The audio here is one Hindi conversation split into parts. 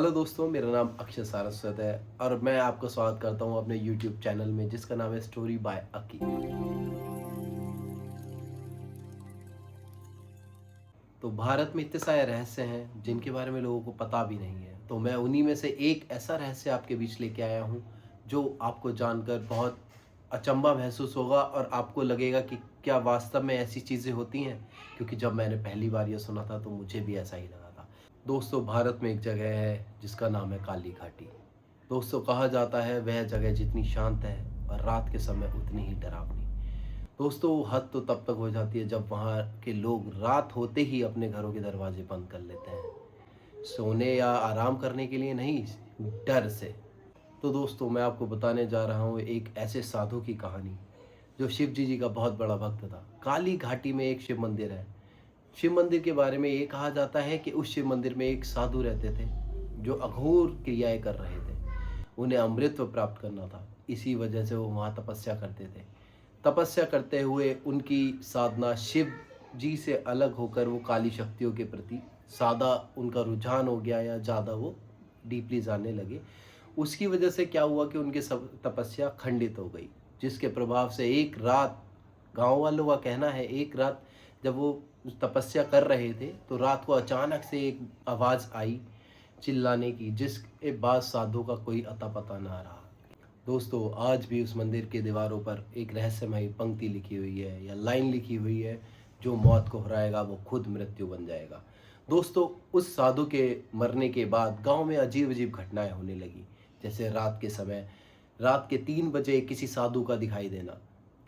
हेलो दोस्तों, मेरा नाम अक्षय सारस्वत है और मैं आपका स्वागत करता हूं अपने यूट्यूब चैनल में जिसका नाम है स्टोरी बाय अकी। तो भारत में इतने सारे रहस्य हैं जिनके बारे में लोगों को पता भी नहीं है, तो मैं उन्हीं में से एक ऐसा रहस्य आपके बीच लेके आया हूं जो आपको जानकर बहुत अचंभा महसूस होगा और आपको लगेगा कि क्या वास्तव में ऐसी चीज़ें होती हैं। क्योंकि जब मैंने पहली बार ये सुना था तो मुझे भी ऐसा ही लगा था। दोस्तों, भारत में एक जगह है जिसका नाम है काली घाटी। दोस्तों, कहा जाता है वह जगह जितनी शांत है और रात के समय उतनी ही डरावनी। दोस्तों, हद तो तब तक हो जाती है जब वहाँ के लोग रात होते ही अपने घरों के दरवाजे बंद कर लेते हैं, सोने या आराम करने के लिए नहीं, डर से। तो दोस्तों, मैं आपको बताने जा रहा हूँ एक ऐसे साधु की कहानी जो शिव जी का बहुत बड़ा भक्त था। काली घाटी में एक शिव मंदिर है। शिव मंदिर के बारे में ये कहा जाता है कि उस शिव मंदिर में एक साधु रहते थे जो अघोर क्रियाएं कर रहे थे। उन्हें अमृतत्व प्राप्त करना था, इसी वजह से वो वहाँ तपस्या करते थे। तपस्या करते हुए उनकी साधना शिव जी से अलग होकर वो काली शक्तियों के प्रति ज़्यादा उनका रुझान हो गया या ज़्यादा वो डीपली जानने लगे। उसकी वजह से क्या हुआ कि उनकी सब तपस्या खंडित हो गई, जिसके प्रभाव से एक रात, गांव वालों का कहना है, एक रात जब वो तपस्या कर रहे थे तो रात को अचानक से एक आवाज़ आई चिल्लाने की, जिसके बाद साधु का कोई अता पता ना रहा। दोस्तों, आज भी उस मंदिर के दीवारों पर एक रहस्यमयी पंक्ति लिखी हुई है या लाइन लिखी हुई है, जो मौत को हराएगा वो खुद मृत्यु बन जाएगा। दोस्तों, उस साधु के मरने के बाद गांव में अजीब अजीब घटनाएं होने लगी। जैसे रात के समय, रात के 3 बजे किसी साधु का दिखाई देना,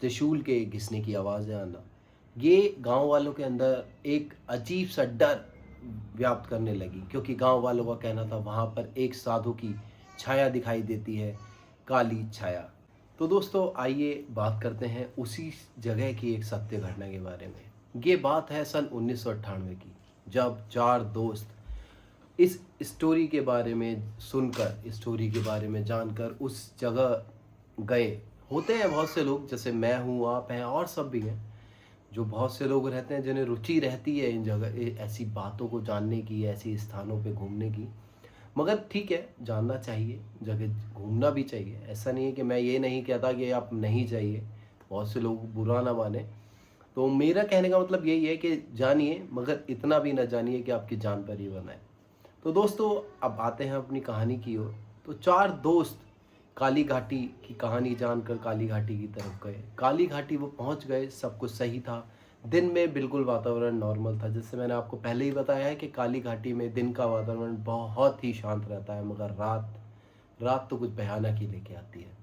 त्रिशूल के घिसने की आवाज़ें आना। ये गांव वालों के अंदर एक अजीब सा डर व्याप्त करने लगी, क्योंकि गांव वालों का कहना था वहाँ पर एक साधु की छाया दिखाई देती है, काली छाया। तो दोस्तों, आइए बात करते हैं उसी जगह की एक सत्य घटना के बारे में। ये बात है सन 1998 की, जब 4 दोस्त इस स्टोरी के बारे में सुनकर, स्टोरी के बारे में जानकर उस जगह गए। होते हैं बहुत से लोग, जैसे मैं हूँ, आप हैं और सब भी हैं, जो बहुत से लोग रहते हैं जिन्हें रुचि रहती है इन जगह ऐसी बातों को जानने की, ऐसी स्थानों पे घूमने की। मगर ठीक है, जानना चाहिए, जगह घूमना भी चाहिए। ऐसा नहीं है कि मैं ये नहीं कहता कि आप नहीं जाइए, बहुत से लोग बुरा ना माने। तो मेरा कहने का मतलब यही है कि जानिए, मगर इतना भी ना जानिए कि आपकी जान पर ही बनाए। तो दोस्तों, अब आते हैं अपनी कहानी की ओर। तो 4 दोस्त काली घाटी की कहानी जानकर काली घाटी की तरफ गए। काली घाटी वो पहुंच गए, सब कुछ सही था। दिन में बिल्कुल वातावरण नॉर्मल था। जैसे मैंने आपको पहले ही बताया है कि काली घाटी में दिन का वातावरण बहुत ही शांत रहता है, मगर रात, रात तो कुछ भयानक ही लेके आती है।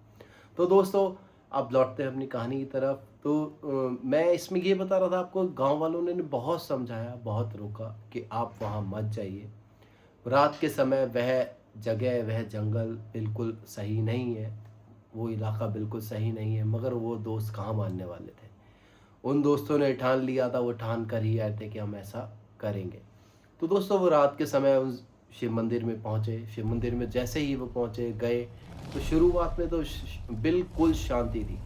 तो दोस्तों, अब लौटते हैं अपनी कहानी की तरफ। तो मैं इसमें ये बता रहा था आपको, गांव वालों ने बहुत समझाया, बहुत रोका कि आप वहाँ मत जाइए। रात के समय वह जगह, वह जंगल बिल्कुल सही नहीं है, वो इलाका बिल्कुल सही नहीं है। मगर वो दोस्त कहाँ मानने वाले थे। उन दोस्तों ने ठान लिया था, वो ठान कर ही आए थे कि हम ऐसा करेंगे। तो दोस्तों, वो रात के समय उस शिव मंदिर में पहुँचे। शिव मंदिर में जैसे ही वो पहुँचे, गए, तो शुरुआत में तो बिल्कुल शांति थी।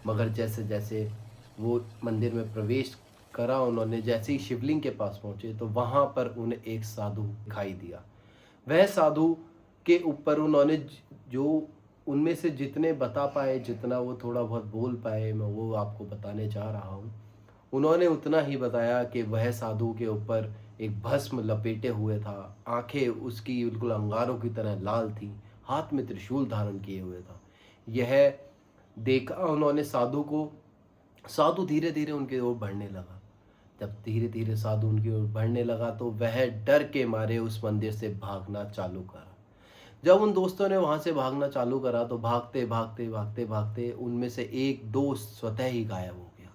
मगर जैसे जैसे वो मंदिर में प्रवेश करा उन्होंने, जैसे ही शिवलिंग के पास पहुँचे तो वहाँ पर उन्हें एक साधु दिखाई दिया। वह साधु के ऊपर उन्होंने जो उनमें से जितने बता पाए, जितना वो थोड़ा बहुत बोल पाए, मैं वो आपको बताने जा रहा हूँ। उन्होंने उतना ही बताया कि वह साधु के ऊपर एक भस्म लपेटे हुए था, आंखें उसकी बिल्कुल अंगारों की तरह लाल थी, हाथ में त्रिशूल धारण किए हुए था। यह देखा उन्होंने साधु को। साधु धीरे धीरे उनकी ओर बढ़ने लगा। जब धीरे धीरे साधु उनकी ओर बढ़ने लगा तो वह डर के मारे उस मंदिर से भागना चालू करा। जब उन दोस्तों ने वहां से भागना चालू करा तो भागते भागते भागते भागते उनमें से एक दोस्त स्वतः ही गायब हो गया।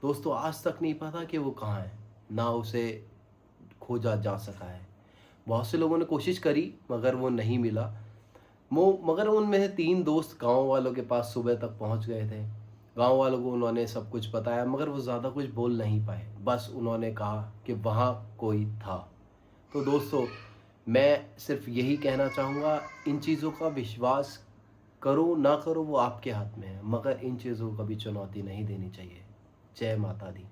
दोस्तों, आज तक नहीं पता कि वो कहाँ है, ना उसे खोजा जा सका है। बहुत से लोगों ने कोशिश करी मगर वो नहीं मिला। मगर उनमें से 3 दोस्त गांव वालों के पास सुबह तक पहुंच गए थे। गांव वालों को उन्होंने सब कुछ बताया, मगर वो ज़्यादा कुछ बोल नहीं पाए। बस उन्होंने कहा कि वहाँ कोई था। तो दोस्तों, मैं सिर्फ यही कहना चाहूँगा, इन चीज़ों का विश्वास करो ना करो वो आपके हाथ में है, मगर इन चीज़ों को कभी चुनौती नहीं देनी चाहिए। जय माता दी।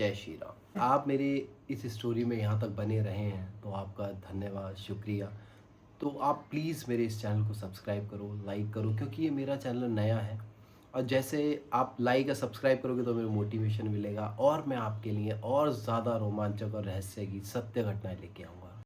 जय श्री राम। आप मेरे इस स्टोरी में यहाँ तक बने रहे हैं तो आपका धन्यवाद, शुक्रिया। तो आप प्लीज़ मेरे इस चैनल को सब्सक्राइब करो, लाइक करो, क्योंकि ये मेरा चैनल नया है और जैसे आप लाइक या सब्सक्राइब करोगे तो मेरे मोटिवेशन मिलेगा और मैं आपके लिए और ज़्यादा रोमांचक और रहस्य की सत्य घटनाएँ लेके आऊँगा।